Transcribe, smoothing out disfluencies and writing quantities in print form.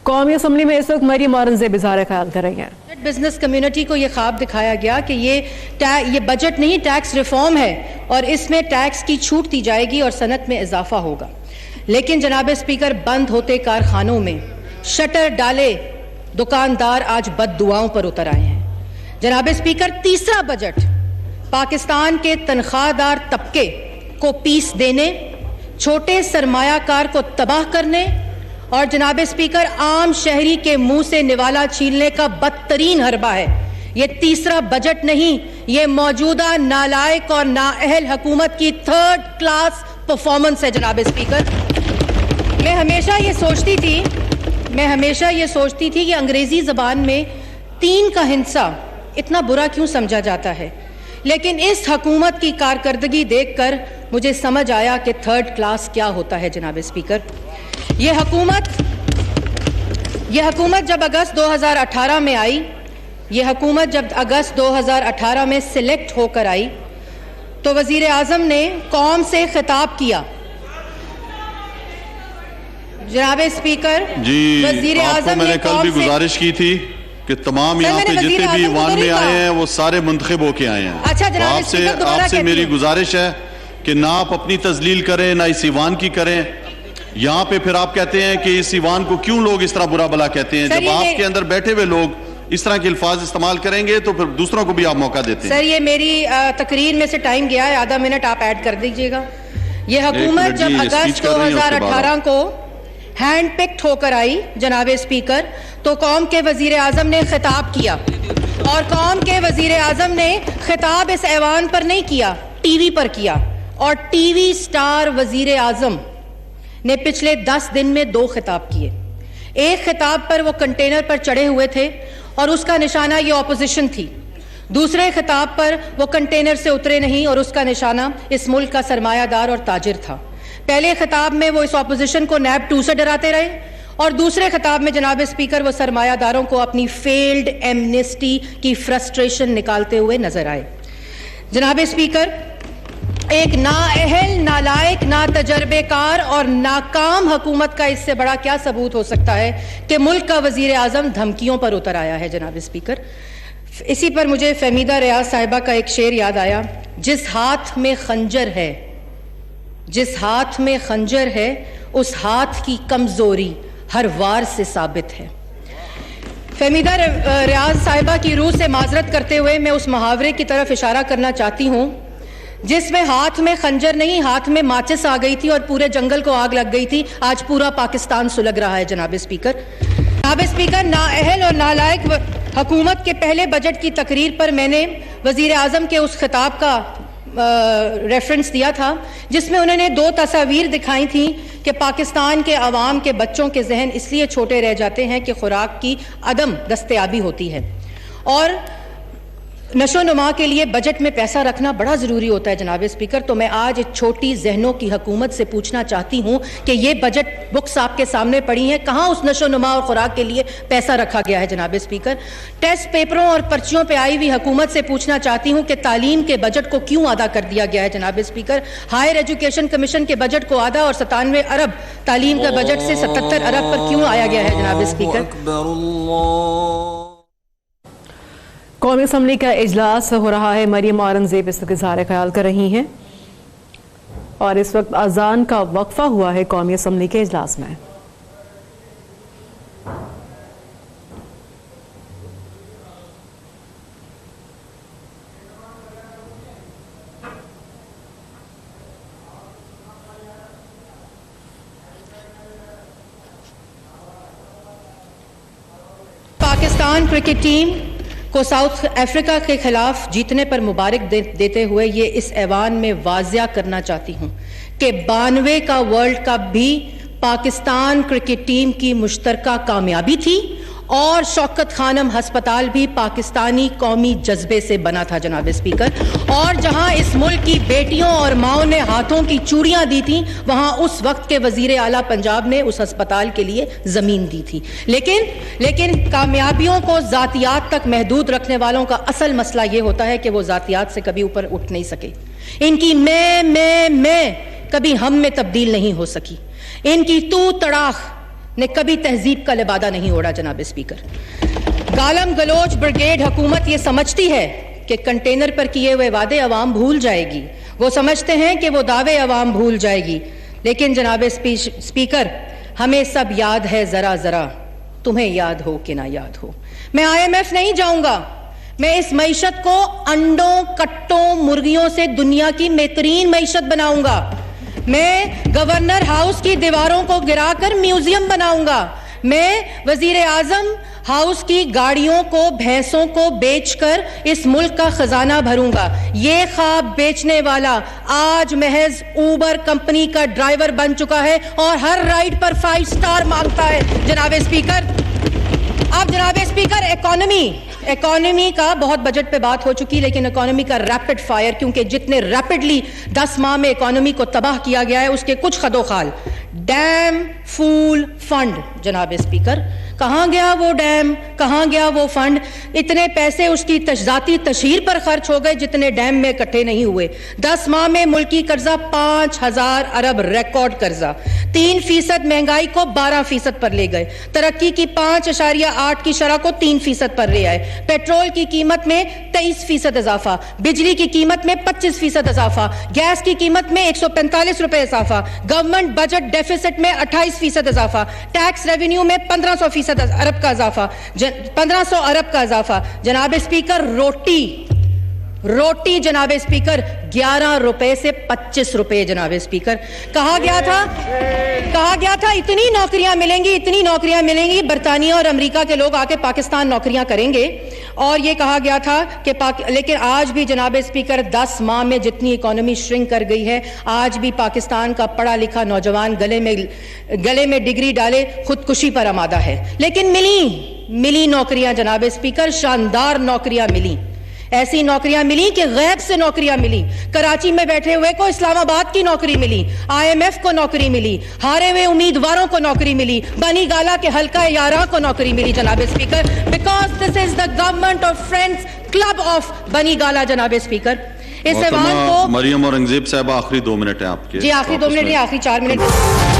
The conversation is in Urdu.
قومی اسمبلی میں اس وقت مریم اورنگزیب اظہار خیال کر رہی ہیں۔ بزنس کمیونٹی کو یہ خواب دکھایا گیا کہ یہ بجٹ نہیں ٹیکس ریفارم ہے اور اس میں ٹیکس کی چھوٹ دی جائے گی اور صنعت میں اضافہ ہوگا، لیکن جناب اسپیکر بند ہوتے کارخانوں میں شٹر ڈالے دکاندار آج بد دعاؤں پر اتر آئے ہیں۔ جناب اسپیکر تیسرا بجٹ پاکستان کے تنخواہ دار طبقے کو پیس دینے، چھوٹے سرمایہ کار کو تباہ کرنے اور جناب اسپیکر عام شہری کے منہ سے نوالا چھیننے کا بدترین حربہ ہے۔ یہ تیسرا بجٹ نہیں، یہ موجودہ نالائق اور نااہل حکومت کی تھرڈ کلاس پرفارمنس ہے جناب اسپیکر۔ میں ہمیشہ یہ سوچتی تھی کہ انگریزی زبان میں 3 کا ہندسہ اتنا برا کیوں سمجھا جاتا ہے، لیکن اس حکومت کی کارکردگی دیکھ کر مجھے سمجھ آیا کہ تھرڈ کلاس کیا ہوتا ہے جناب اسپیکر۔ یہ حکومت جب اگست 2018 میں آئی، اگست 2018 میں سلیکٹ ہو کر آئی تو وزیر اعظم نے قوم سے خطاب کیا۔ جناب اسپیکر، وزیر اعظم نے کل بھی گزارش کی تھی کہ تمام یہاں پہ جتنے بھی ایوان میں آئے ہیں وہ سارے منتخب ہو کے آئے ہیں۔ آپ سے میری گزارش ہے کہ نہ آپ اپنی تذلیل کریں نہ اس ایوان کی کریں۔ یہاں پہ پھر آپ کہتے ہیں کہ اس ایوان کو کیوں لوگ اس طرح برا بلا کہتے ہیں، جب آپ کے اندر بیٹھے ہوئے لوگ اس طرح کے الفاظ استعمال کریں گے تو پھر دوسروں کو بھی آپ موقع دیتے ہیں۔ سر یہ میری تقریر میں سے ٹائم گیا ہے، آدھا منٹ آپ ایڈ کر دیجئے گا۔ یہ حکومت جب اگست 2018 کو ہینڈ پکڈ ہو کر آئی جناب اسپیکر تو قوم کے وزیر اعظم نے خطاب کیا، اور قوم کے وزیر اعظم نے خطاب اس ایوان پر نہیں کیا، ٹی وی پر کیا، اور ٹی وی سٹار وزیر اعظم نے پچھلے 10 دن میں 2 خطاب کیے۔ ایک خطاب پر وہ کنٹینر پر چڑھے ہوئے تھے اور اس کا نشانہ یہ اپوزیشن تھی، دوسرے خطاب پر وہ کنٹینر سے اترے نہیں اور اس کا نشانہ اس ملک کا سرمایہ دار اور تاجر تھا۔ پہلے خطاب میں وہ اس اپوزیشن کو نیب 2 سے ڈراتے رہے اور دوسرے خطاب میں جناب اسپیکر وہ سرمایہ داروں کو اپنی فیلڈ ایمنسٹی کی فرسٹریشن نکالتے ہوئے نظر آئے۔ جناب اسپیکر، ایک نااہل، نالائق، ناتجربے کار اور ناکام حکومت کا اس سے بڑا کیا ثبوت ہو سکتا ہے کہ ملک کا وزیر اعظم دھمکیوں پر اتر آیا ہے جناب اسپیکر۔ اسی پر مجھے فہمیدہ ریاض صاحبہ کا ایک شعر یاد آیا، جس ہاتھ میں خنجر ہے اس ہاتھ کی کمزوری ہر وار سے ثابت ہے۔ فہمیدہ ریاض صاحبہ کی روح سے معذرت کرتے ہوئے میں اس محاورے کی طرف اشارہ کرنا چاہتی ہوں جس میں ہاتھ میں خنجر نہیں، ہاتھ میں ماچس آ گئی تھی اور پورے جنگل کو آگ لگ گئی تھی، آج پورا پاکستان سلگ رہا ہے جناب اسپیکر۔ جناب اسپیکر، نااہل اور نالائق حکومت کے پہلے بجٹ کی تقریر پر میں نے وزیر اعظم کے اس خطاب کا ریفرنس دیا تھا جس میں انہوں نے 2 تصاویر دکھائی تھیں کہ پاکستان کے عوام کے بچوں کے ذہن اس لیے چھوٹے رہ جاتے ہیں کہ خوراک کی عدم دستیابی ہوتی ہے، اور نشو و نما کے لیے بجٹ میں پیسہ رکھنا بڑا ضروری ہوتا ہے جناب اسپیکر۔ تو میں آج چھوٹی ذہنوں کی حکومت سے پوچھنا چاہتی ہوں کہ یہ بجٹ بکس آپ کے سامنے پڑی ہیں، کہاں اس نشو و نما اور خوراک کے لیے پیسہ رکھا گیا ہے جناب اسپیکر؟ ٹیسٹ پیپروں اور پرچیوں پہ آئی ہوئی حکومت سے پوچھنا چاہتی ہوں کہ تعلیم کے بجٹ کو کیوں آدھا کر دیا گیا ہے جناب اسپیکر؟ ہائر ایجوکیشن کمیشن کے بجٹ کو آدھا اور 97 ارب تعلیم کا بجٹ سے 77 ارب پر کیوں آیا گیا ہے جناب اسپیکر؟ قومی اسمبلی کا اجلاس ہو رہا ہے، مریم اورنگزیب اس وقت اظہار خیال کر رہی ہیں اور اس وقت اذان کا وقفہ ہوا ہے قومی اسمبلی کے اجلاس میں۔ پاکستان کرکٹ ٹیم کو ساؤتھ افریقہ کے خلاف جیتنے پر مبارک دیتے ہوئے یہ اس ایوان میں واضح کرنا چاہتی ہوں کہ 92 کا ورلڈ کپ بھی پاکستان کرکٹ ٹیم کی مشترکہ کامیابی تھی اور شوکت خانم ہسپتال بھی پاکستانی قومی جذبے سے بنا تھا جناب اسپیکر، اور جہاں اس ملک کی بیٹیوں اور ماؤں نے ہاتھوں کی چوڑیاں دی تھیں وہاں اس وقت کے وزیر اعلیٰ پنجاب نے اس ہسپتال کے لیے زمین دی تھی۔ لیکن کامیابیوں کو ذاتیات تک محدود رکھنے والوں کا اصل مسئلہ یہ ہوتا ہے کہ وہ ذاتیات سے کبھی اوپر اٹھ نہیں سکے۔ ان کی میں کبھی ہم میں تبدیل نہیں ہو سکی، ان کی تو تڑاخ نے کبھی تہذیب کا لبادہ نہیں اوڑھا جناب اسپیکر۔ گالم گلوچ برگیڈ حکومت یہ سمجھتی ہے کہ کنٹینر پر کیے ہوئے وعدے عوام بھول جائے گی، وہ سمجھتے ہیں کہ وہ دعوے عوام بھول جائے گی، لیکن جناب اسپیکر ہمیں سب یاد ہے ذرا ذرا، تمہیں یاد ہو کہ نہ یاد ہو۔ میں IMF نہیں جاؤں گا، میں اس معیشت کو انڈوں کٹوں مرغیوں سے دنیا کی بہترین معیشت بناؤں گا، میں گورنر ہاؤس کی دیواروں کو گرا کر میوزیم بناؤں گا، میں وزیر اعظم ہاؤس کی گاڑیوں کو بھینسوں کو بیچ کر اس ملک کا خزانہ بھروں گا۔ یہ خواب بیچنے والا آج محض اوبر کمپنی کا ڈرائیور بن چکا ہے اور ہر رائڈ پر 5 سٹار مانگتا ہے جناب اسپیکر۔ اب جناب اسپیکر اکانومی کا بہت بجٹ پہ بات ہو چکی، لیکن اکانومی کا ریپڈ فائر، کیونکہ جتنے ریپڈلی 10 ماہ میں اکانومی کو تباہ کیا گیا ہے اس کے کچھ خد و خال۔ ڈیم فول فنڈ جناب اسپیکر، کہاں گیا وہ ڈیم، کہاں گیا وہ فنڈ؟ اتنے پیسے اس کی ذاتی تشہیر پر خرچ ہو گئے جتنے ڈیم میں اکٹھے نہیں ہوئے۔ 10 ماہ میں ملکی قرضہ 5000 ارب ریکارڈ قرضہ، 3% مہنگائی کو 12% پر لے گئے، ترقی کی 5.8 کی شرح کو 3% پر لے آئے، پیٹرول کی قیمت میں 23% اضافہ، بجلی کی قیمت میں 25% اضافہ، گیس کی قیمت میں 145 روپے اضافہ، گورنمنٹ بجٹ ڈیفیسٹ میں 28% اضافہ، ٹیکس ریونیو میں 1500 ارب کا اضافہ، 1500 ارب کا اضافہ۔ جناب اسپیکر روٹی جناب اسپیکر 11 روپے سے 25 روپے جناب اسپیکر۔ کہا گیا تھا اتنی نوکریاں ملیں گی برطانیہ اور امریکہ کے لوگ آ کے پاکستان نوکریاں کریں گے، اور یہ کہا گیا تھا کہ لیکن آج بھی جناب اسپیکر 10 ماہ میں جتنی اکانومی شرنک کر گئی ہے، آج بھی پاکستان کا پڑھا لکھا نوجوان گلے میں ڈگری ڈالے خودکشی پر آمادہ ہے۔ لیکن ملی نوکریاں جناب اسپیکر، شاندار نوکریاں ملی، ایسی نوکریاں ملی کہ غیب سے نوکریاں ملی۔ کراچی میں بیٹھے ہوئے کو اسلام آباد کی نوکری ملی، IMF کو نوکری ملی، ہارے ہوئے امیدواروں کو نوکری ملی، بنی گالا کے حلقہ 11 کو نوکری ملی جناب speaker, because this is the government of friends club of بنی گالا جناب اسپیکر۔ اس ایوان کو مریم اورنگزیب صاحبہ آخری 2 منٹ ہیں آپ کے۔ جی آخری 2 منٹ، آخری 4 منٹ۔